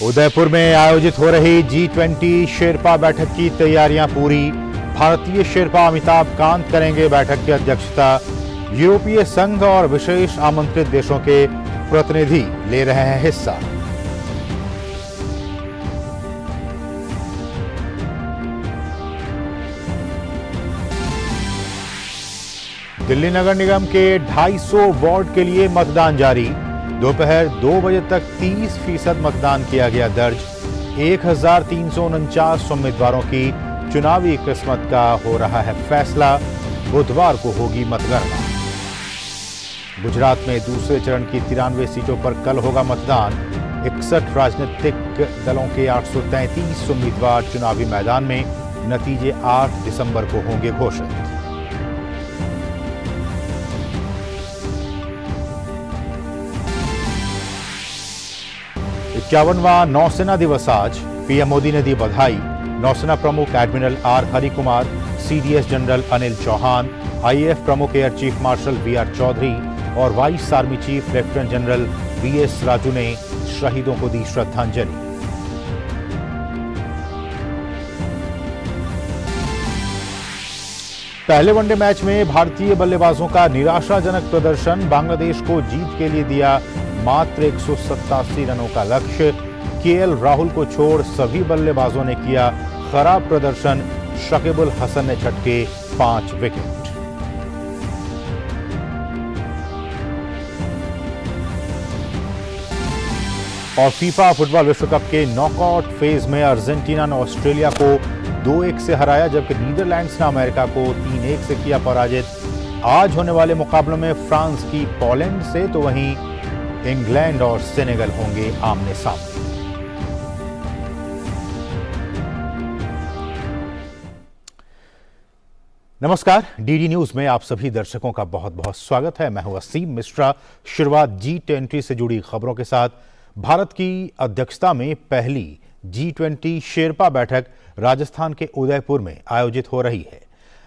उदयपुर में आयोजित हो रही G20 शेरपा बैठक की तैयारियां पूरी। भारतीय शेरपा अमिताभ कांत करेंगे बैठक की अध्यक्षता। यूरोपीय संघ और विशेष आमंत्रित देशों के प्रतिनिधि ले रहे हैं हिस्सा। दिल्ली नगर निगम के 250 वार्ड के लिए मतदान जारी। दोपहर 2 बजे तक 30% मतदान किया गया दर्ज। 1349 उम्मीदवारों की चुनावी किस्मत का हो रहा है फैसला। बुधवार को होगी मतगणना। गुजरात में दूसरे चरण की 93 सीटों पर कल होगा मतदान। 61 राजनीतिक दलों के 833 उम्मीदवार चुनावी मैदान में। नतीजे 8 दिसंबर को होंगे घोषित। 51वां नौसेना दिवस आज। पीएम मोदी ने दी बधाई। नौसेना प्रमुख admiral R Harikumar, CDS general Anil Chauhan, IAF प्रमुख air chief marshal BR Chaudhari और vice army chief lieutenant general BS Raju ने शहीदों को दी श्रद्धांजलि। पहले वनडे मैच में भारतीय बल्लेबाजों का निराशाजनक प्रदर्शन। बांग्लादेश को जीत के लिए दिया मात्र 187 रनों का लक्ष्य। केएल राहुल को छोड़ सभी बल्लेबाजों ने किया खराब प्रदर्शन। शकीबुल हसन ने झटके 5 विकेट। और फीफा फुटबॉल विश्व कप के नॉकआउट फेज में अर्जेंटीना ने ऑस्ट्रेलिया को 2-1 से हराया, जबकि नीदरलैंड्स ने अमेरिका को 3-1 से किया पराजित। आज होने वाले मुकाबलों में फ्रांस की पोलैंड से तो वहीं इंग्लैंड और सेनेगल होंगे आमने सामने। नमस्कार, डीडी न्यूज में आप सभी दर्शकों का बहुत बहुत स्वागत है। मैं हूं असीम मिश्रा। शुरुआत G20 से जुड़ी खबरों के साथ। भारत की अध्यक्षता में पहली G20 शेरपा बैठक राजस्थान के उदयपुर में आयोजित हो रही है।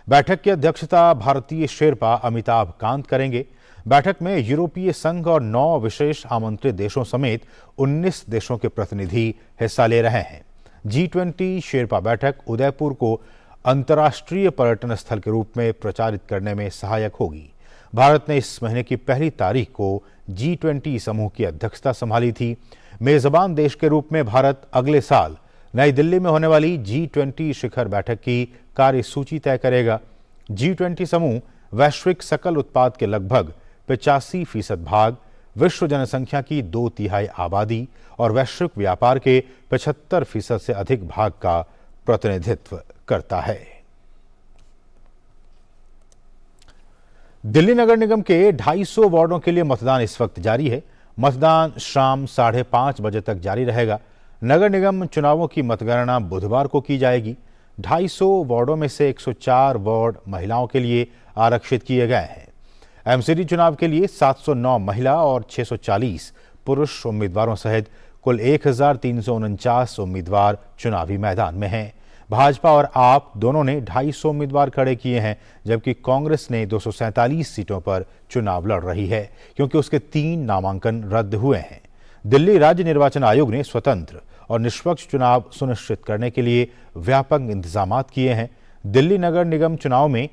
बैठक की अध्यक्षता भारतीय शेरपा अमिताभ कांत करेंगे। बैठक में यूरोपीय संघ और 9 विशेष आमंत्रित देशों समेत 19 देशों के प्रतिनिधि हिस्सा ले रहे हैं। G20 शेरपा बैठक उदयपुर को अंतर्राष्ट्रीय पर्यटन स्थल के रूप में प्रचारित करने में सहायक होगी। भारत ने इस महीने की 1 तारीख को G20 समूह की अध्यक्षता संभाली थी। मेजबान देश के रूप में भारत अगले साल नई दिल्ली में होने वाली G20 शिखर बैठक की कार्यसूची तय करेगा। G20 समूह वैश्विक सकल उत्पाद के लगभग 85% भाग, विश्व जनसंख्या की 2/3 आबादी और वैश्विक व्यापार के 75% से अधिक भाग का प्रतिनिधित्व करता है। दिल्ली नगर निगम के 250 वार्डों के लिए मतदान इस वक्त जारी है। मतदान शाम 5:30 बजे तक जारी रहेगा। नगर निगम चुनावों की मतगणना बुधवार को की जाएगी। 250 वार्डों में से 104 वार्ड महिलाओं के लिए आरक्षित किए गए हैं। एमसीडी चुनाव के लिए 709 महिला और 640 पुरुष उम्मीदवारों सहित कुल 1349 उम्मीदवार चुनावी मैदान में हैं। भाजपा और आप दोनों ने 250 उम्मीदवार खड़े किए हैं, जबकि कांग्रेस ने 247 सीटों पर चुनाव लड़ रही है, क्योंकि उसके 3 नामांकन रद्द हुए हैं। दिल्ली राज्य निर्वाचन आयोग ने स्वतंत्र और निष्पक्ष चुनाव सुनिश्चित करने के लिए व्यापक इंतजाम किए हैं। दिल्ली नगर निगम चुनाव में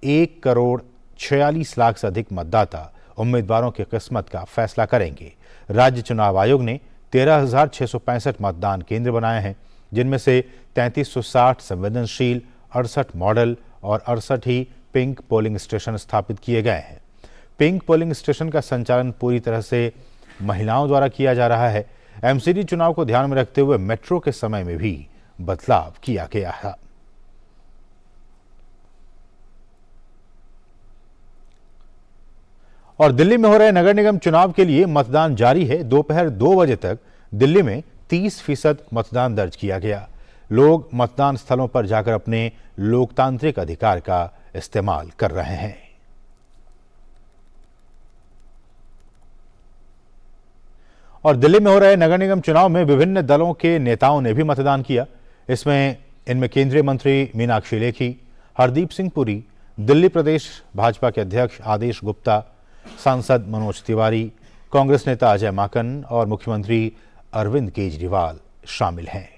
1,46,00,000 से अधिक मतदाता उम्मीदवारों की किस्मत का फैसला करेंगे। राज्य चुनाव आयोग ने 13,665 मतदान केंद्र बनाए हैं, जिनमें से 3,360 संवेदनशील, 68 मॉडल और 68 ही पिंक पोलिंग स्टेशन स्थापित किए गए हैं। पिंक पोलिंग स्टेशन का संचालन पूरी तरह से महिलाओं द्वारा किया जा रहा है। एमसीडी चुनाव को ध्यान में रखते हुए मेट्रो के समय में भी बदलाव किया गया है। और दिल्ली में हो रहे नगर निगम चुनाव के लिए मतदान जारी है। दोपहर 2 बजे तक दिल्ली में 30% मतदान दर्ज किया गया। लोग मतदान स्थलों पर जाकर अपने लोकतांत्रिक अधिकार का इस्तेमाल कर रहे हैं। और दिल्ली में हो रहे नगर निगम चुनाव में विभिन्न दलों के नेताओं ने भी मतदान किया। इनमें केंद्रीय मंत्री मीनाक्षी लेखी, हरदीप सिंह पुरी, दिल्ली प्रदेश भाजपा के अध्यक्ष आदेश गुप्ता, सांसद मनोज तिवारी, कांग्रेस नेता अजय माकन और मुख्यमंत्री अरविंद केजरीवाल शामिल हैं।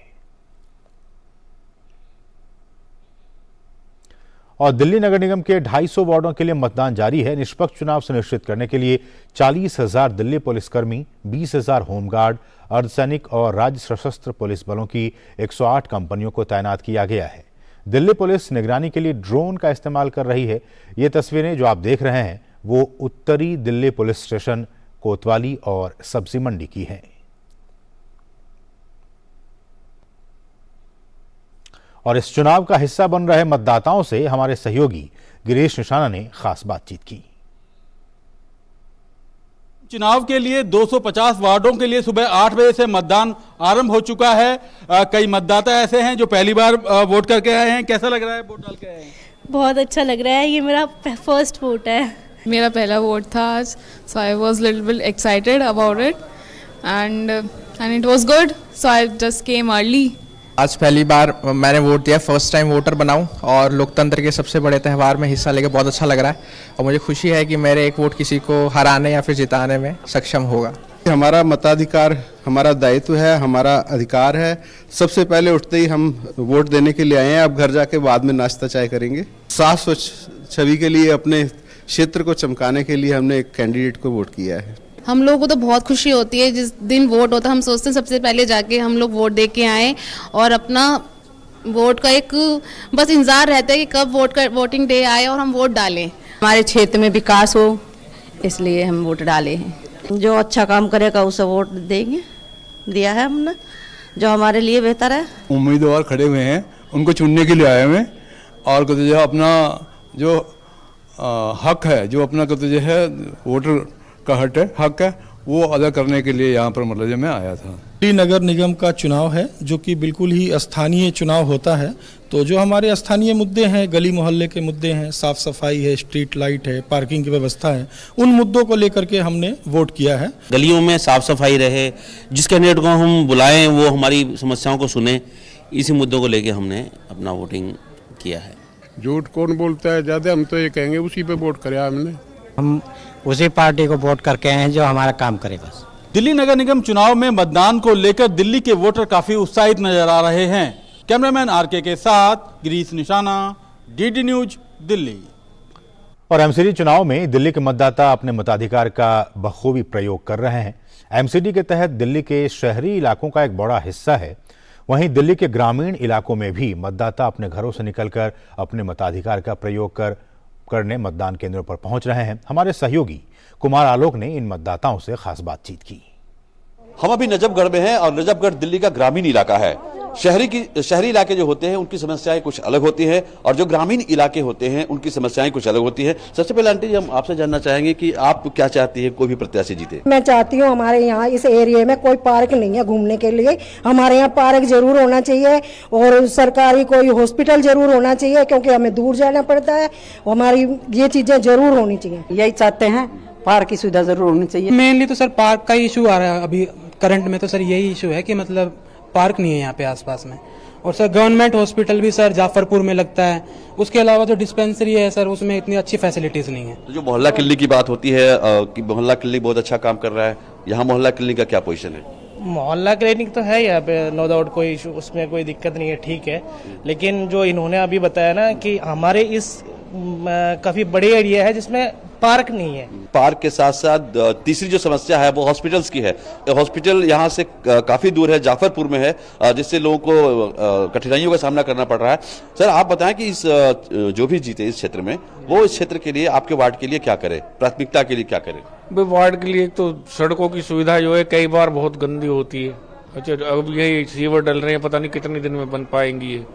और दिल्ली नगर निगम के 250 वार्डों के लिए मतदान जारी है। निष्पक्ष चुनाव सुनिश्चित करने के लिए 40,000 दिल्ली पुलिसकर्मी, 20,000 होमगार्ड, अर्धसैनिक और राज्य सशस्त्र पुलिस बलों की 108 कंपनियों को तैनात किया गया है। दिल्ली पुलिस निगरानी के लिए ड्रोन का इस्तेमाल कर रही है। ये तस्वीरें जो आप देख रहे हैं वो उत्तरी दिल्ली पुलिस स्टेशन कोतवाली और सब्जी मंडी की हैं। और इस चुनाव का हिस्सा बन रहे मतदाताओं से हमारे सहयोगी गिरीश निशाना ने खास बातचीत की। चुनाव के लिए 250 वार्डों के लिए सुबह 8 बजे से मतदान आरंभ हो चुका है। कई मतदाता ऐसे हैं जो पहली बार वोट करके आए हैं। कैसा लग रहा है वोट डाल के आए हैं? बहुत अच्छा लग रहा है। ये मेरा फर्स्ट वोट है। मेरा पहला वोट था आज, so I was little bit excited about it and it was good, so I just came early. आज पहली बार मैंने वोट दिया, फर्स्ट टाइम वोटर बनाऊं और लोकतंत्र के सबसे बड़े त्यौहार में हिस्सा लेकर बहुत अच्छा लग रहा है और मुझे खुशी है कि मेरे एक वोट किसी को हराने या फिर जिताने में सक्षम होगा। हमारा मताधिकार हमारा दायित्व है, हमारा अधिकार है। सबसे पहले उठते ही हम वोट देने के लिए आए हैं। अब घर जाके बाद में नाश्ता चाय करेंगे। साफ स्वच्छ छवि के लिए, अपने क्षेत्र को चमकाने के लिए हमने एक कैंडिडेट को वोट किया है। हम लोगों को तो बहुत खुशी होती है जिस दिन वोट होता है। हम सोचते हैं सबसे पहले जाके हम लोग वोट दे के आएँ और अपना वोट का एक बस इंतजार रहता है कि कब वोटिंग डे आए और हम वोट डालें। हमारे क्षेत्र में विकास हो, इसलिए हम वोट डाले हैं। जो अच्छा काम करेगा उसे वोट देंगे, दिया है हमने, जो हमारे लिए बेहतर है। उम्मीदवार खड़े हुए हैं, उनको चुनने के लिए आए हुए हैं और कहते जो अपना जो हक है, जो अपना कहते जो है वोटर का हक है, वो अदा करने के लिए यहाँ पर मतलब मैं आया था। दिल्ली नगर निगम का चुनाव है जो कि बिल्कुल ही स्थानीय चुनाव होता है। तो जो हमारे स्थानीय मुद्दे हैं, गली मोहल्ले के मुद्दे हैं, साफ सफाई है, स्ट्रीट लाइट है, पार्किंग की व्यवस्था है, उन मुद्दों को लेकर के हमने वोट किया है। गलियों में साफ सफाई रहे, जिस कैंडिडेट को हम बुलाएं वो हमारी समस्याओं को सुने, इसी मुद्दों को लेकर हमने अपना वोटिंग किया है। झूठ कौन बोलता है ज़्यादा, हम तो ये कहेंगे उसी पे वोट करें। हम उसी पार्टी को वोट करके आए हैं जो हमारा काम करे बस। दिल्ली नगर निगम चुनाव में मतदान को लेकर दिल्ली के वोटर काफी उत्साहित नजर आ रहे हैं। कैमरामैन आरके के साथ गिरीश निशाना, डीडी न्यूज, दिल्ली। और एमसीडी चुनाव में दिल्ली के मतदाता अपने मताधिकार का बखूबी प्रयोग कर रहे हैं। एमसीडी के तहत दिल्ली के शहरी इलाकों का एक बड़ा हिस्सा है। वहीं दिल्ली के ग्रामीण इलाकों में भी मतदाता अपने घरों से निकलकर अपने मताधिकार का प्रयोग करने मतदान केंद्रों पर पहुंच रहे हैं। हमारे सहयोगी कुमार आलोक ने इन मतदाताओं से खास बातचीत की। हम अभी नजफगढ़ में हैं और नजफगढ़ दिल्ली का ग्रामीण इलाका है। शहरी इलाके जो होते हैं उनकी समस्याएं कुछ अलग होती हैं और जो ग्रामीण इलाके होते हैं उनकी समस्याएं कुछ अलग होती हैं। सबसे पहले आंटी जी, हम आपसे जानना चाहेंगे कि आप क्या चाहती है कोई भी प्रत्याशी जीते? मैं चाहती हूँ हमारे यहाँ इस एरिया में कोई पार्क नहीं है घूमने के लिए। हमारे यहाँ पार्क जरूर होना चाहिए और सरकारी कोई हॉस्पिटल जरूर होना चाहिए क्योंकि हमें दूर जाना पड़ता है। हमारी ये चीजें जरूर होनी चाहिए। यही चाहते हैं, पार्क की सुविधा जरूर होनी चाहिए। मेनली तो सर पार्क का इशू आ रहा है अभी करंट में, तो सर यही इशू है कि मतलब पार्क नहीं है यहाँ पे आसपास में। और सर गवर्नमेंट हॉस्पिटल भी सर जाफरपुर में लगता है। उसके अलावा जो डिस्पेंसरी है सर उसमें इतनी अच्छी फैसिलिटीज नहीं है। जो मोहल्ला क्लिनिक की बात होती है कि मोहल्ला क्लिनिक बहुत अच्छा काम कर रहा है, यहाँ मोहल्ला क्लिनिक का क्या पोजीशन है? मोहल्ला क्लिनिक तो है यहाँ पे, नो डाउट, कोई इशू उसमें कोई दिक्कत नहीं है, ठीक है। लेकिन जो इन्होंने अभी बताया ना कि हमारे इस काफी बड़े एरिया है जिसमें पार्क नहीं है। पार्क के साथ साथ तीसरी जो समस्या है वो हॉस्पिटल्स की है। हॉस्पिटल यहाँ से काफी दूर है, जाफरपुर में है, जिससे लोगों को कठिनाइयों का सामना करना पड़ रहा है। सर आप बताएं कि इस जो भी जीते इस क्षेत्र में, वो इस क्षेत्र के लिए, आपके वार्ड के लिए क्या करे, प्राथमिकता के लिए क्या करे? वार्ड के लिए तो सड़कों की सुविधा जो है कई बार बहुत गंदी होती है। अच्छा, अब यही सीवर डल रहे हैं, पता नहीं कितने दिन में बन पाएंगी ये।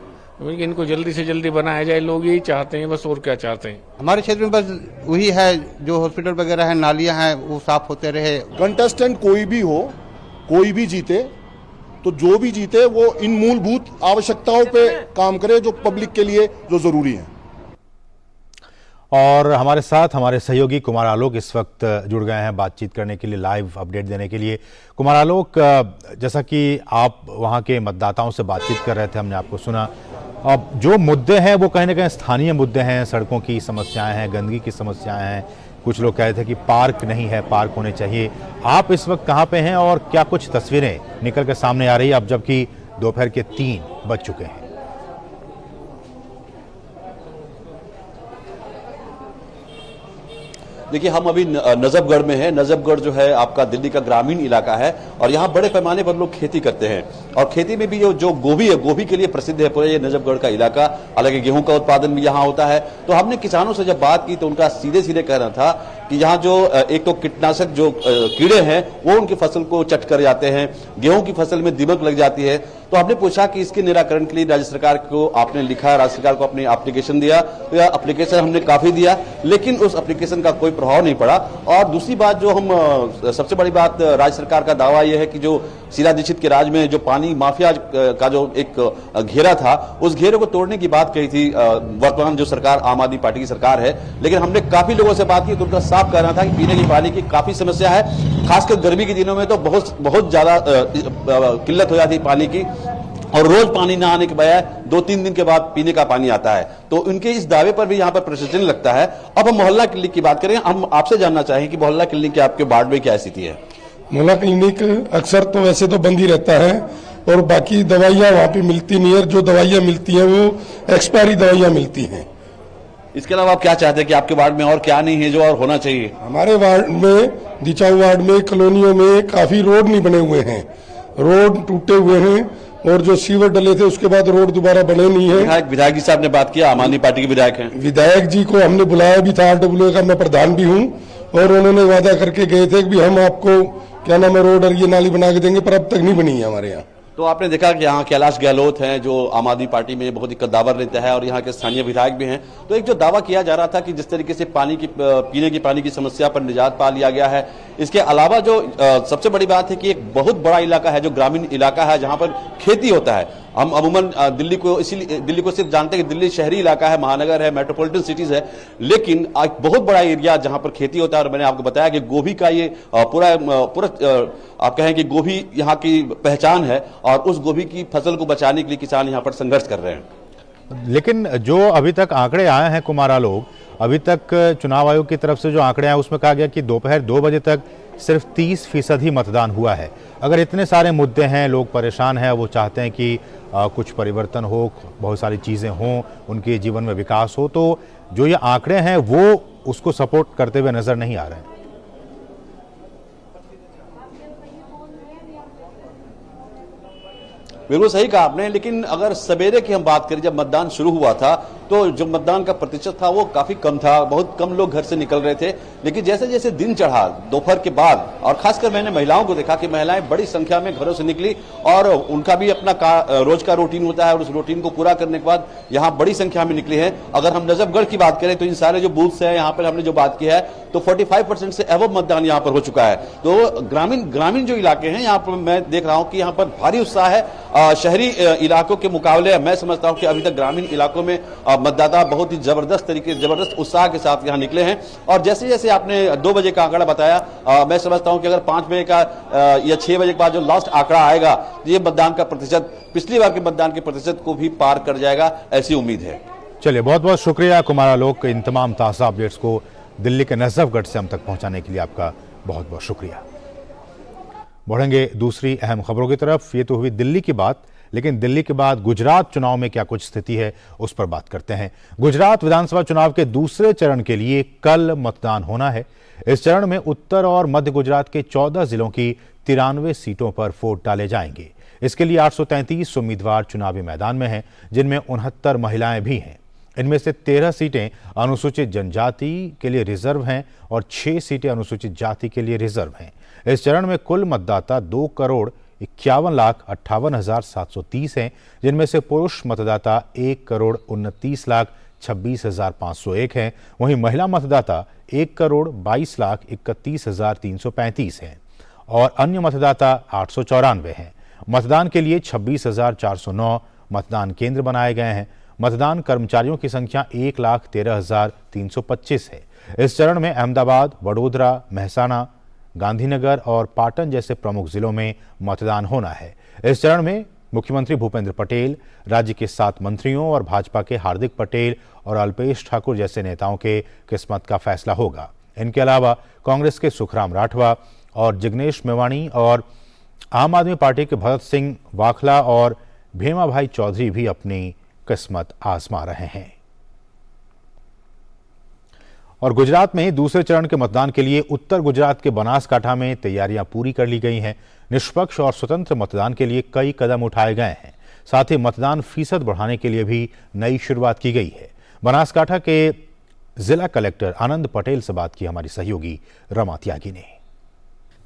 इनको जल्दी से जल्दी बनाया जाए, लोग यही चाहते हैं बस, और क्या चाहते हैं। हमारे क्षेत्र में बस वही है, जो हॉस्पिटल वगैरह है, नालियां हैं, वो साफ होते रहे। कंटेस्टेंट कोई भी हो, कोई भी जीते, तो जो भी जीते वो इन मूलभूत आवश्यकताओं पे काम करे जो पब्लिक के लिए जो जरूरी है। और हमारे साथ हमारे सहयोगी कुमार आलोक इस वक्त जुड़ गए हैं बातचीत करने के लिए, लाइव अपडेट देने के लिए। कुमार आलोक, जैसा कि आप वहां के मतदाताओं से बातचीत कर रहे थे, हमने आपको सुना, अब जो मुद्दे हैं वो कहीं ना कहीं स्थानीय मुद्दे हैं, सड़कों की समस्याएं हैं, गंदगी की समस्याएं हैं, कुछ लोग कह रहे थे कि पार्क नहीं है, पार्क होने चाहिए। आप इस वक्त कहाँ पे हैं और क्या कुछ तस्वीरें निकल कर सामने आ रही है अब जबकि दोपहर के 3 बज चुके हैं? देखिए, हम अभी नजफगढ़ में हैं। नजफगढ़ जो है आपका दिल्ली का ग्रामीण इलाका है और यहाँ बड़े पैमाने पर लोग खेती करते हैं और खेती में भी जो गोभी है, गोभी के लिए प्रसिद्ध है पूरे ये नजफगढ़ का इलाका। हालांकि गेहूं का उत्पादन भी यहाँ होता है। तो हमने किसानों से जब बात की तो उनका सीधे सीधे कहना था कि यहाँ जो एक तो कीटनाशक जो कीड़े हैं वो उनकी फसल को चट कर जाते हैं, गेहूं की फसल में दीमक लग जाती है। तो हमने पूछा कि इसके निराकरण के लिए राज्य सरकार को आपने लिखा, राज्य सरकार को अपनी एप्लीकेशन दिया, तो यह एप्लीकेशन हमने काफी दिया लेकिन उस एप्लीकेशन का कोई प्रभाव नहीं पड़ा। और दूसरी बात जो हम सबसे बड़ी बात राज्य सरकार का दावा यह है कि जो शीला दीक्षित के राज में जो पानी माफिया का जो एक घेरा था उस घेरे को तोड़ने की बात कही थी वर्तमान जो सरकार आम आदमी पार्टी की सरकार है। लेकिन हमने काफी लोगों से बात की तो उनका साफ कहना था कि पीने की पानी की काफी समस्या है, खासकर गर्मी के दिनों में तो बहुत ज्यादा किल्लत हो जाती है पानी की और रोज पानी न आने के बजाय 2-3 दिन के बाद पीने का पानी आता है। तो उनके इस दावे पर भी यहाँ पर प्रशासन लगता है। अब हम मोहल्ला क्लिनिक की बात करें, हम आपसे जानना चाहें कि मोहल्ला क्लिनिक की आपके वार्ड में क्या स्थिति है? मोहल्ला क्लिनिक अक्सर तो वैसे तो बंद ही रहता है और बाकी दवाइयाँ वहाँ पे मिलती नहीं है। जो दवाइयाँ मिलती हैं वो एक्सपायरी दवाइयाँ मिलती हैं। इसके अलावा आप क्या चाहते हैं कि आपके वार्ड में और क्या नहीं है जो और होना चाहिए? हमारे वार्ड में, दिचाऊ वार्ड में, कॉलोनियों में काफी रोड नहीं बने हुए हैं, रोड टूटे हुए हैं और जो सीवर डले थे उसके बाद रोड दोबारा बने नहीं है। विधायक जी साहब ने बात किया, आम आदमी पार्टी के विधायक हैं। विधायक जी को हमने बुलाया भी था, RWA का मैं प्रधान भी हूँ और उन्होंने वादा करके गए थे कि हम आपको क्या नाम है रोड और ये नाली बना के देंगे, पर अब तक नहीं बनी है हमारे यहाँ। तो आपने देखा कि यहाँ कैलाश गहलोत हैं जो आम आदमी पार्टी में बहुत ही कद्दावर नेता है और यहाँ के स्थानीय विधायक भी हैं। तो एक जो दावा किया जा रहा था कि जिस तरीके से पीने की पानी की समस्या पर निजात पा लिया गया है, इसके अलावा जो सबसे बड़ी बात है कि एक बहुत बड़ा इलाका है जो ग्रामीण इलाका है जहाँ पर खेती होता है। हम अमूमन दिल्ली को सिर्फ जानते हैं कि दिल्ली शहरी इलाका है, महानगर है, मेट्रोपॉलिटन सिटीज है, लेकिन एक बहुत बड़ा एरिया जहां पर खेती होता है। और मैंने आपको बताया कि गोभी का ये पूरा आप कहें कि गोभी यहाँ की पहचान है और उस गोभी की फसल को बचाने के लिए किसान यहाँ पर संघर्ष कर रहे हैं। लेकिन जो अभी तक आंकड़े आए हैं कुमारा लोग, अभी तक चुनाव आयोग की तरफ से जो आंकड़े आए उसमें कहा गया कि दोपहर 2 बजे तक सिर्फ 30% ही मतदान हुआ है। अगर इतने सारे मुद्दे हैं, लोग परेशान हैं, वो चाहते हैं कि कुछ परिवर्तन हो, बहुत सारी चीज़ें हों, उनके जीवन में विकास हो, तो जो ये आंकड़े हैं वो उसको सपोर्ट करते हुए नजर नहीं आ रहे हैं। बिल्कुल सही कहा आपने, लेकिन अगर सवेरे की हम बात करें, जब मतदान शुरू हुआ था तो जो मतदान का प्रतिशत था वो काफी कम था, बहुत कम लोग घर से निकल रहे थे। लेकिन जैसे जैसे दिन चढ़ा दोपहर के बाद, और खासकर मैंने महिलाओं को देखा कि महिलाएं बड़ी संख्या में घरों से निकली और उनका भी अपना रोज का रूटीन होता है और उस रूटीन को पूरा करने के बाद यहाँ बड़ी संख्या में निकले हैं। अगर हम नजफगढ़ की बात करें तो इन सारे जो बूथ्स हैं यहाँ पर हमने जो बात की है तो 45% से एवं मतदान यहाँ पर हो चुका है। तो ग्रामीण जो इलाके हैं यहाँ पर मैं देख रहा हूँ कि यहाँ पर भारी उत्साह है। शहरी इलाकों के मुकाबले मैं समझता हूँ कि अभी तक ग्रामीण इलाकों में मतदाता बहुत ही जबरदस्त उत्साह के साथ यहाँ निकले हैं। और जैसे जैसे आपने 2 बजे का आंकड़ा बताया, मैं समझता हूँ कि अगर 5 बजे का या 6 बजे के बाद जो लास्ट आंकड़ा आएगा ये मतदान का प्रतिशत पिछली बार के मतदान के प्रतिशत को भी पार कर जाएगा, ऐसी उम्मीद है। चलिए, बहुत बहुत शुक्रिया कुमारा लोग, इन तमाम ताज़ा अपडेट्स को दिल्ली के नजफगढ़ से हम तक पहुंचाने के लिए आपका बहुत बहुत शुक्रिया। बढ़ेंगे दूसरी अहम खबरों की तरफ। ये तो हुई दिल्ली की बात, लेकिन दिल्ली के बाद गुजरात चुनाव में क्या कुछ स्थिति है उस पर बात करते हैं। गुजरात विधानसभा चुनाव के दूसरे चरण के लिए कल मतदान होना है। इस चरण में उत्तर और मध्य गुजरात के 14 जिलों की 93 सीटों पर वोट डाले जाएंगे। इसके लिए 833 उम्मीदवार चुनावी मैदान में हैं, जिनमें 69 महिलाएं भी हैं। इनमें से 13 सीटें अनुसूचित जनजाति के लिए रिजर्व हैं और 6 सीटें अनुसूचित जाति के लिए रिजर्व हैं। इस चरण में कुल मतदाता 2,51,58,730 हैं, जिनमें से पुरुष मतदाता 1,29,26,501 हैं। वहीं महिला मतदाता 1,22,31,335 हैं और अन्य मतदाता 894 हैं। मतदान के लिए 26,409 मतदान केंद्र बनाए गए हैं। मतदान कर्मचारियों की संख्या 1,13,325 है। इस चरण में अहमदाबाद, वडोदरा, महसाना, गांधीनगर और पाटन जैसे प्रमुख जिलों में मतदान होना है। इस चरण में मुख्यमंत्री भूपेंद्र पटेल, राज्य के 7 मंत्रियों और भाजपा के हार्दिक पटेल और अल्पेश ठाकुर जैसे नेताओं के किस्मत का फैसला होगा। इनके अलावा कांग्रेस के सुखराम राठवा और जिग्नेश मेवाणी और आम आदमी पार्टी के भरत सिंह वाखला और भेमा भाई चौधरी भी अपनी किस्मत आजमा रहे हैं। और गुजरात में दूसरे चरण के मतदान के लिए उत्तर गुजरात के बनासकांठा में तैयारियां पूरी कर ली गई हैं। निष्पक्ष और स्वतंत्र मतदान के लिए कई कदम उठाए गए हैं। साथ ही मतदान फीसद बढ़ाने के लिए भी नई शुरुआत की गई है। बनासकांठा के जिला कलेक्टर आनंद पटेल से बात की हमारी सहयोगी रमा त्यागी ने।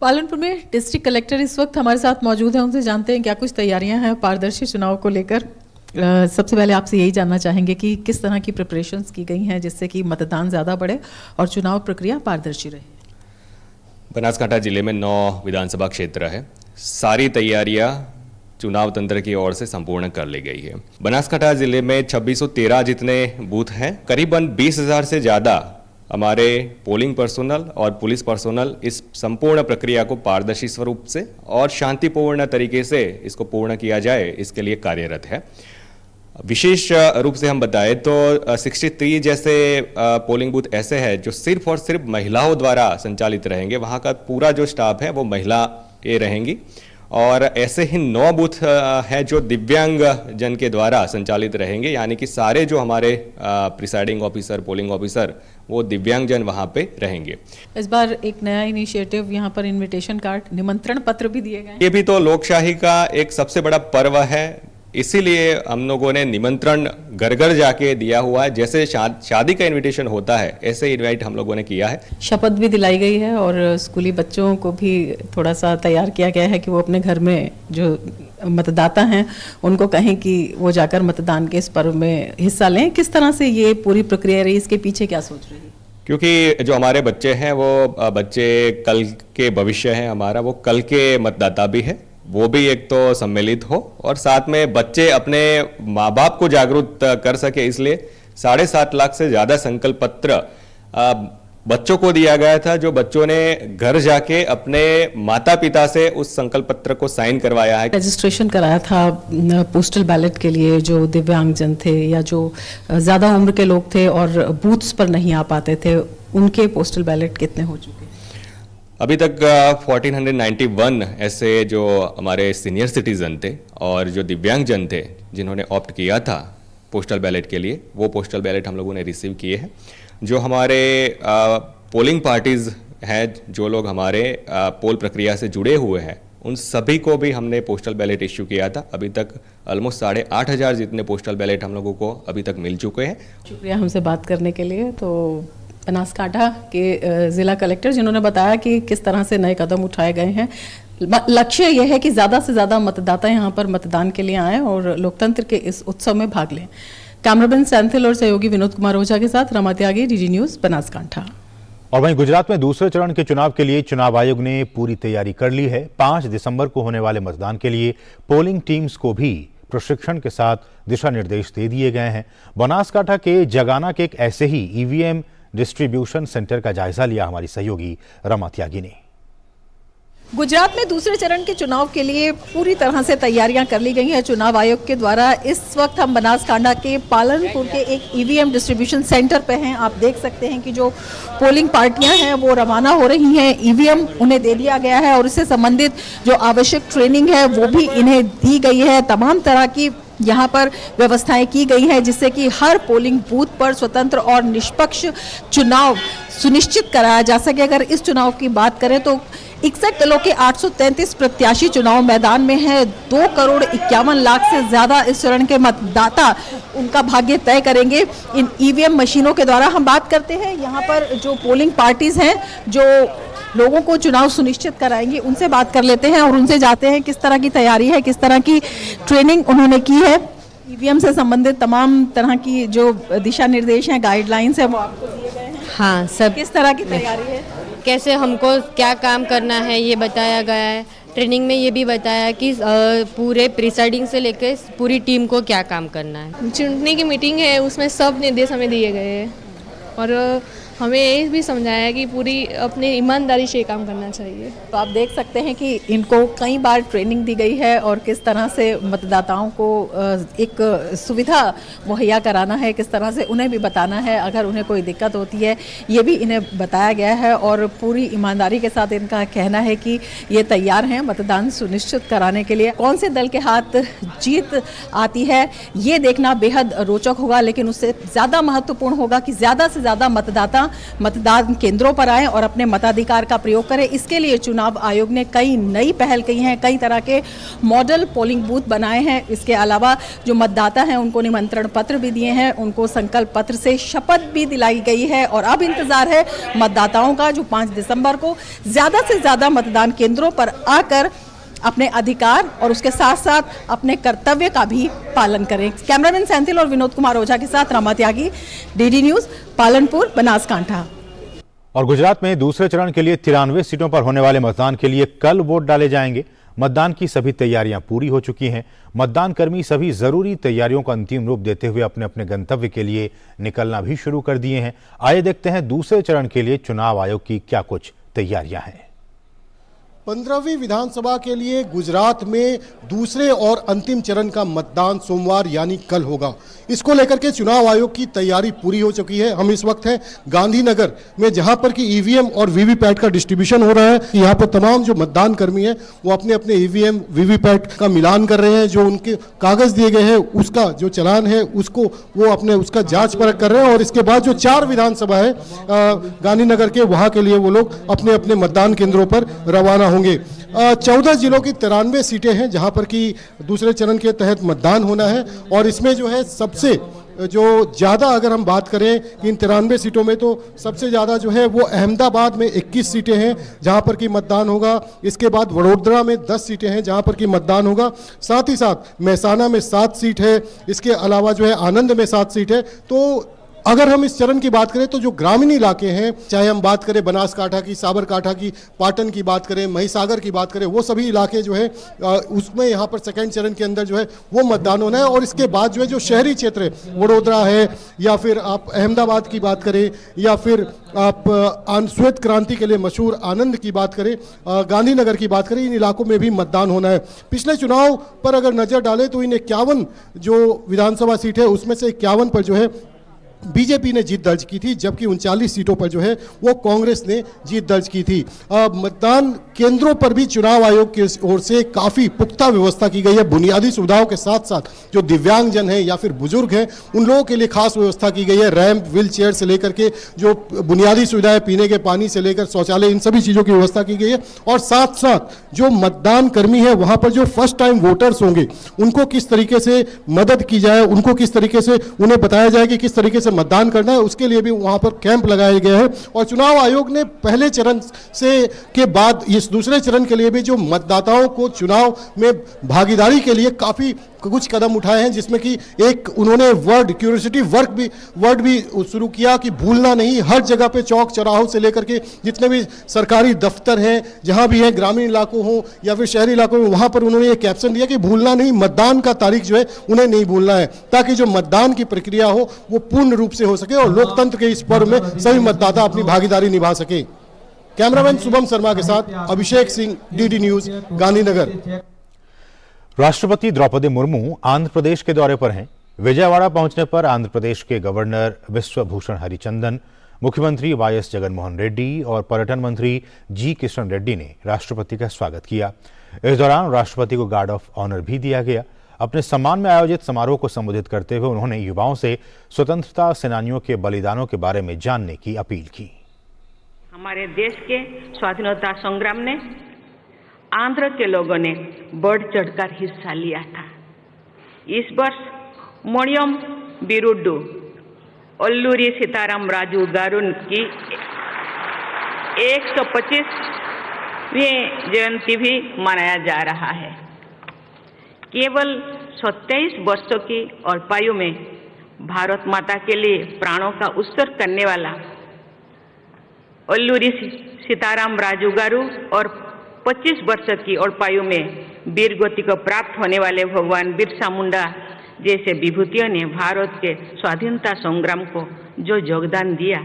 पालनपुर में डिस्ट्रिक्ट कलेक्टर इस वक्त हमारे साथ मौजूद हैं, उनसे जानते हैं क्या कुछ तैयारियां हैं पारदर्शी चुनाव को लेकर। सबसे पहले आपसे यही जानना चाहेंगे कि किस तरह की प्रिपरेशंस की गई हैं जिससे कि मतदान ज़्यादा बढ़े और चुनाव प्रक्रिया पारदर्शी रहे। बनासकांठा जिले में 9 विधानसभा क्षेत्र है। सारी तैयारियां चुनाव तंत्र की ओर से संपूर्ण कर ली गई है। बनासकांठा जिले में 2613 जितने बूथ हैं, करीबन 20,000 से ज़्यादा हमारे पोलिंग पर्सोनल और पुलिस पर्सोनल इस संपूर्ण प्रक्रिया को पारदर्शी स्वरूप से और शांतिपूर्ण तरीके से इसको पूर्ण किया जाए, इसके लिए कार्यरत है। विशेष रूप से हम बताएं तो 63 जैसे पोलिंग बूथ ऐसे हैं जो सिर्फ और सिर्फ महिलाओं द्वारा संचालित रहेंगे। वहाँ का पूरा जो स्टाफ है वो महिलाएं रहेंगी। और ऐसे ही 9 बूथ हैं जो दिव्यांग जन के द्वारा संचालित रहेंगे, यानी कि सारे जो हमारे प्रिसाइडिंग ऑफिसर, पोलिंग ऑफिसर, वो दिव्यांग जन वहाँ पे रहेंगे। इस बार एक नया इनिशिएटिव यहाँ पर इनविटेशन कार्ड, निमंत्रण पत्र भी दिए गए। ये भी तो लोकशाही का एक सबसे बड़ा पर्व है, इसीलिए हम लोगों ने निमंत्रण घर घर जाके दिया हुआ है। जैसे शादी का इनविटेशन होता है, ऐसे इनवाइट हम लोगों ने किया है। शपथ भी दिलाई गई है और स्कूली बच्चों को भी थोड़ा सा तैयार किया गया है कि वो अपने घर में जो मतदाता हैं उनको कहें कि वो जाकर मतदान के इस पर्व में हिस्सा लें। किस तरह से ये पूरी प्रक्रिया रही, इसके पीछे क्या सोच रही है? क्योंकि जो हमारे बच्चे हैं वो बच्चे कल के भविष्य हैं हमारा, वो कल के मतदाता भी है, वो भी एक तो सम्मिलित हो और साथ में बच्चे अपने माँ बाप को जागरूक कर सके, इसलिए 7.5 लाख से ज़्यादा संकल्प पत्र बच्चों को दिया गया था, जो बच्चों ने घर जाके अपने माता पिता से उस संकल्प पत्र को साइन करवाया है। रजिस्ट्रेशन कराया था पोस्टल बैलेट के लिए जो दिव्यांगजन थे या जो ज़्यादा उम्र के लोग थे और बूथ्स पर नहीं आ पाते थे, उनके पोस्टल बैलेट कितने हो चुके? अभी तक 1491 ऐसे जो हमारे सीनियर सिटीजन थे और जो दिव्यांगजन थे जिन्होंने ऑप्ट किया था पोस्टल बैलेट के लिए, वो पोस्टल बैलेट हम लोगों ने रिसीव किए हैं। जो हमारे पोलिंग पार्टीज हैं, जो लोग हमारे पोल प्रक्रिया से जुड़े हुए हैं, उन सभी को भी हमने पोस्टल बैलेट इश्यू किया था। अभी तक ऑलमोस्ट 8,500 जितने पोस्टल बैलेट हम लोगों को अभी तक मिल चुके हैं। शुक्रिया हमसे बात करने के लिए। तो बनासकांठा के जिला कलेक्टर जिन्होंने बताया कि किस तरह से नए कदम उठाए गए हैं। लक्ष्य यह है कि ज़्यादा से ज़्यादा मतदाता यहाँ पर मतदान के लिए आएँ और लोकतंत्र के इस उत्सव में भाग लें। कैमरामैन सैंथिल और सहयोगी विनोद कुमार ओझा के साथ रमा त्यागी, डीडी न्यूज़, बनासकांठा। और वहीं गुजरात में दूसरे चरण के चुनाव के लिए चुनाव आयोग ने पूरी तैयारी कर ली है। 5 दिसंबर को होने वाले मतदान के लिए पोलिंग टीम्स को भी प्रशिक्षण के साथ दिशा निर्देश दे दिए गए हैं। बनासकांठा के जगाना के एक ऐसे ही ईवीएम डिस्ट्रीब्यूशन सेंटर का जायजा लिया हमारी सहयोगी रमा त्यागी ने। गुजरात में दूसरे चरण के चुनाव के लिए पूरी तरह से तैयारियां कर ली गई हैं चुनाव आयोग के द्वारा। इस वक्त हम बनासकांठा के पालनपुर के एक ईवीएम डिस्ट्रीब्यूशन सेंटर पे हैं। आप देख सकते हैं कि जो पोलिंग पार्टियां हैं वो रवाना हो रही हैं। ईवीएम उन्हें दे दिया गया है और इससे संबंधित जो आवश्यक ट्रेनिंग है वो भी इन्हें दी गई है। तमाम तरह की यहाँ पर व्यवस्थाएं की गई हैं जिससे कि हर पोलिंग बूथ पर स्वतंत्र और निष्पक्ष चुनाव सुनिश्चित कराया जा सके। अगर इस चुनाव की बात करें तो 61 दलों के 833 प्रत्याशी चुनाव मैदान में हैं। 2,51,00,000 से ज्यादा इस चरण के मतदाता उनका भाग्य तय करेंगे इन ईवीएम मशीनों के द्वारा। हम बात करते हैं यहाँ पर जो पोलिंग पार्टीज हैं जो लोगों को चुनाव सुनिश्चित कराएंगी, उनसे बात कर लेते हैं और उनसे जाते हैं किस तरह की तैयारी है, किस तरह की ट्रेनिंग उन्होंने की है। ईवीएम से संबंधित तमाम तरह की जो दिशा निर्देश हैं, गाइडलाइंस है, वो आपको दिए गए हैं। हाँ, सब किस तरह की तैयारी है, कैसे हमको क्या काम करना है ये बताया गया है। ट्रेनिंग में ये भी बताया कि पूरे प्रिसाइडिंग से लेकर पूरी टीम को क्या काम करना है। चुनने की मीटिंग है, उसमें सब निर्देश हमें दिए गए हैं और हमें ये भी समझाया कि पूरी अपनी ईमानदारी से काम करना चाहिए। तो आप देख सकते हैं कि इनको कई बार ट्रेनिंग दी गई है और किस तरह से मतदाताओं को एक सुविधा मुहैया कराना है, किस तरह से उन्हें भी बताना है अगर उन्हें कोई दिक्कत होती है, ये भी इन्हें बताया गया है। और पूरी ईमानदारी के साथ इनका कहना है कि ये तैयार हैं मतदान सुनिश्चित कराने के लिए। कौन से दल के हाथ जीत आती है ये देखना बेहद रोचक होगा, लेकिन उससे ज़्यादा महत्वपूर्ण होगा कि ज़्यादा से ज़्यादा मतदाता मतदान केंद्रों पर आएं और अपने मताधिकार का प्रयोग करें। इसके लिए चुनाव आयोग ने कई नई पहल की हैं, कई तरह के मॉडल पोलिंग बूथ बनाए हैं। इसके अलावा जो मतदाता हैं उनको निमंत्रण पत्र भी दिए हैं, उनको संकल्प पत्र से शपथ भी दिलाई गई है और अब इंतजार है मतदाताओं का जो 5 दिसंबर को ज़्यादा से ज़्यादा मतदान केंद्रों पर आकर अपने अधिकार और उसके साथ साथ अपने कर्तव्य का भी पालन करें। कैमरामैन सेंथिल और विनोद कुमार ओझा के साथ रामा त्यागी, डीडी न्यूज़, पालनपुर, बनासकांठा। और गुजरात में दूसरे चरण के लिए 93 सीटों पर होने वाले मतदान के लिए कल वोट डाले जाएंगे। मतदान की सभी तैयारियां पूरी हो चुकी हैं। मतदान कर्मी सभी जरूरी तैयारियों को अंतिम रूप देते हुए अपने अपने गंतव्य के लिए निकलना भी शुरू कर दिए हैं। आइए देखते हैं दूसरे चरण के लिए चुनाव आयोग की क्या कुछ तैयारियां हैं। 15वीं विधानसभा के लिए गुजरात में दूसरे और अंतिम चरण का मतदान सोमवार यानी कल होगा। इसको लेकर के चुनाव आयोग की तैयारी पूरी हो चुकी है। हम इस वक्त हैं गांधीनगर में, जहां पर कि ईवीएम और वीवीपैट का डिस्ट्रीब्यूशन हो रहा है। यहाँ पर तमाम जो मतदान कर्मी हैं वो अपने अपने ईवीएम वीवीपैट का मिलान कर रहे हैं। जो उनके कागज दिए गए हैं उसका जो चालान है उसको वो अपने उसका जांच परख कर रहे हैं और इसके बाद जो 4 विधानसभा है गांधीनगर के, वहां के लिए वो लोग अपने अपने मतदान केंद्रों पर रवाना होंगे। 14 जिलों की 93 सीटें हैं जहां पर कि दूसरे चरण के तहत मतदान होना है और इसमें जो है सबसे जो ज़्यादा अगर हम बात करें इन 93 सीटों में, तो सबसे ज़्यादा जो है वो अहमदाबाद में 21 सीटें हैं जहां पर कि मतदान होगा। इसके बाद वडोदरा में 10 सीटें हैं जहां पर कि मतदान होगा। साथ ही साथ महसाना में 7 सीट है। इसके अलावा जो है आनंद में 7 सीट है। तो अगर हम इस चरण की बात करें तो जो ग्रामीण इलाके हैं, चाहे हम बात करें बनासकांठा की, साबरकांठा की, पाटन की बात करें, महिसागर की बात करें, वो सभी इलाके जो है उसमें यहाँ पर सेकंड चरण के अंदर जो है वो मतदान होना है। और इसके बाद जो है जो शहरी क्षेत्र है, वडोदरा है या फिर आप अहमदाबाद की बात करें या फिर आप श्वेत क्रांति के लिए मशहूर आनंद की बात करें, गांधीनगर की बात करें, इन इलाकों में भी मतदान होना है। पिछले चुनाव पर अगर नजर डालें तो इन 51 जो विधानसभा सीट है उसमें से 51 पर जो है बीजेपी ने जीत दर्ज की थी, जबकि 39 सीटों पर जो है वो कांग्रेस ने जीत दर्ज की थी। मतदान केंद्रों पर भी चुनाव आयोग की ओर से काफ़ी पुख्ता व्यवस्था की गई है। बुनियादी सुविधाओं के साथ साथ जो दिव्यांगजन है या फिर बुजुर्ग हैं उन लोगों के लिए खास व्यवस्था की गई है। रैंप, व्हील चेयर से लेकर के जो बुनियादी सुविधाएं, पीने के पानी से लेकर शौचालय, इन सभी चीज़ों की व्यवस्था की गई है। और साथ साथ जो मतदान कर्मी है वहाँ पर जो फर्स्ट टाइम वोटर्स होंगे उनको किस तरीके से मदद की जाए, उनको किस तरीके से उन्हें बताया जाए कि किस तरीके से मतदान करना है, उसके लिए भी वहां पर कैंप लगाया गया है। और चुनाव आयोग ने पहले चरण से के बाद इस दूसरे चरण के लिए भी जो मतदाताओं को चुनाव में भागीदारी के लिए काफी कुछ कदम उठाए हैं, जिसमें कि एक उन्होंने क्यूरियोसिटी वर्ड भी शुरू किया कि भूलना नहीं। हर जगह पे चौक चौराहों से लेकर के जितने भी सरकारी दफ्तर हैं, जहां भी हैं, ग्रामीण इलाकों हो या फिर शहरी इलाकों में, वहां पर उन्होंने ये कैप्शन दिया कि भूलना नहीं, मतदान का तारीख जो है उन्हें नहीं भूलना है, ताकि जो मतदान की प्रक्रिया हो वो पूर्ण रूप से हो सके और लोकतंत्र के इस पर्व में सभी मतदाता अपनी भागीदारी निभा सके। कैमरामैन शुभम शर्मा के साथ अभिषेक सिंह, डीडी न्यूज, गांधीनगर। राष्ट्रपति द्रौपदी मुर्मू आंध्र प्रदेश के दौरे पर हैं। विजयवाड़ा पहुंचने पर आंध्र प्रदेश के गवर्नर विश्वभूषण हरिचंदन, मुख्यमंत्री वाईएस जगनमोहन रेड्डी और पर्यटन मंत्री जी किशन रेड्डी ने राष्ट्रपति का स्वागत किया। इस दौरान राष्ट्रपति को गार्ड ऑफ ऑनर भी दिया गया। अपने सम्मान में आयोजित समारोह को संबोधित करते हुए उन्होंने युवाओं से स्वतंत्रता सेनानियों के बलिदानों के बारे में जानने की अपील की। हमारे देश के स्वाधीनता संग्राम ने आंध्र के लोगों ने बढ़ चढ़कर हिस्सा लिया था। इस वर्ष मोड़ियम बिरुड्डू अल्लूरी सीताराम राजू गारू की 125वीं जयंती भी मनाया जा रहा है। केवल 27 वर्षों की अल्पायु में भारत माता के लिए प्राणों का उत्सर्ग करने वाला अल्लूरी सीताराम राजू गारू और 25 वर्ष की अल्पायु में वीर गति को प्राप्त होने वाले भगवान बिरसा मुंडा जैसे विभूतियों ने भारत के स्वाधीनता संग्राम को जो योगदान दिया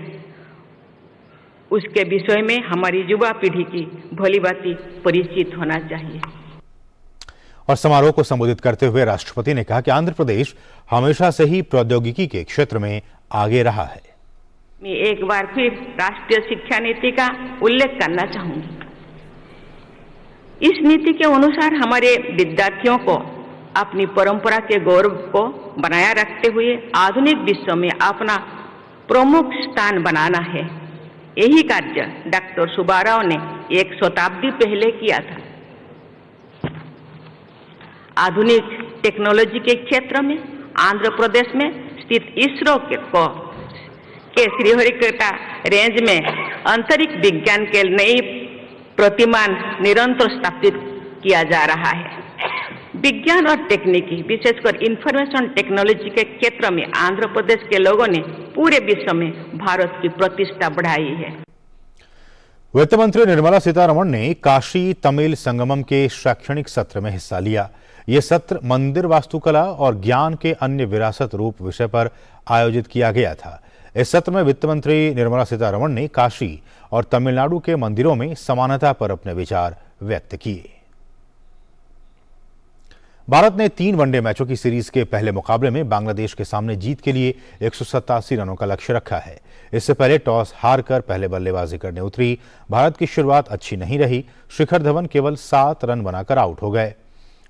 उसके विषय में हमारी युवा पीढ़ी की भली भांति परिचित होना चाहिए। और समारोह को संबोधित करते हुए राष्ट्रपति ने कहा कि आंध्र प्रदेश हमेशा से ही प्रौद्योगिकी के क्षेत्र में आगे रहा है। मैं एक बार फिर राष्ट्रीय शिक्षा नीति का उल्लेख करना चाहूंगी। इस नीति के अनुसार हमारे विद्यार्थियों को अपनी परंपरा के गौरव को बनाए रखते हुए आधुनिक विश्व में अपना प्रमुख स्थान बनाना है। यही कार्य डॉक्टर सुब्बाराव ने एक शताब्दी पहले किया था। आधुनिक टेक्नोलॉजी के क्षेत्र में आंध्र प्रदेश में स्थित इसरो के श्रीहरिकोटा रेंज में अंतरिक्ष विज्ञान के नई प्रतिमान निरंतर स्थापित किया जा रहा है। विज्ञान और तकनीकी विशेषकर इंफॉर्मेशन टेक्नोलॉजी के क्षेत्र में आंध्र प्रदेश के लोगों ने पूरे विश्व में भारत की प्रतिष्ठा बढ़ाई है। वित्त मंत्री निर्मला सीतारमण ने काशी तमिल संगमम के शैक्षणिक सत्र में हिस्सा लिया। ये सत्र मंदिर वास्तुकला और ज्ञान के अन्य विरासत रूप विषय पर आयोजित किया गया था। इस सत्र में वित्त मंत्री निर्मला सीतारमण ने काशी और तमिलनाडु के मंदिरों में समानता पर अपने विचार व्यक्त किए। भारत ने 3 वनडे मैचों की सीरीज के पहले मुकाबले में बांग्लादेश के सामने जीत के लिए 187 रनों का लक्ष्य रखा है। इससे पहले टॉस हारकर पहले बल्लेबाजी करने उतरी भारत की शुरुआत अच्छी नहीं रही। शिखर धवन केवल 7 रन बनाकर आउट हो गए।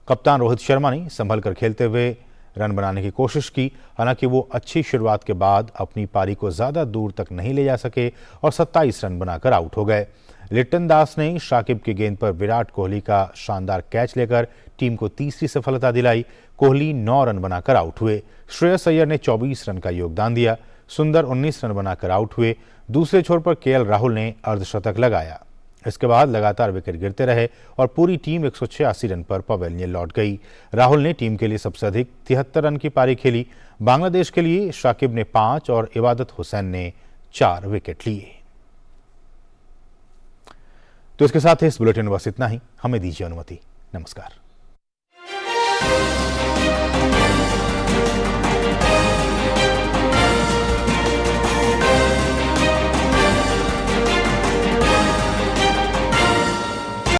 कप्तान रोहित शर्मा ने संभल कर खेलते हुए रन बनाने की कोशिश की। हालांकि वो अच्छी शुरुआत के बाद अपनी पारी को ज्यादा दूर तक नहीं ले जा सके और 27 रन बनाकर आउट हो गए। लिटन दास ने शाकिब की गेंद पर विराट कोहली का शानदार कैच लेकर टीम को तीसरी सफलता दिलाई। कोहली 9 रन बनाकर आउट हुए। श्रेयस अय्यर ने 24 रन का योगदान दिया। सुंदर 19 रन बनाकर आउट हुए। दूसरे छोर पर केएल राहुल ने अर्धशतक लगाया। इसके बाद लगातार विकेट गिरते रहे और पूरी टीम 186 रन पर पवेलियन लौट गई। राहुल ने टीम के लिए सबसे अधिक 73 रन की पारी खेली। बांग्लादेश के लिए शाकिब ने 5 और इबादत हुसैन ने 4 विकेट लिए। तो इसके साथ इस बुलेटिन में बस इतना ही। हमें दीजिए अनुमति। नमस्कार।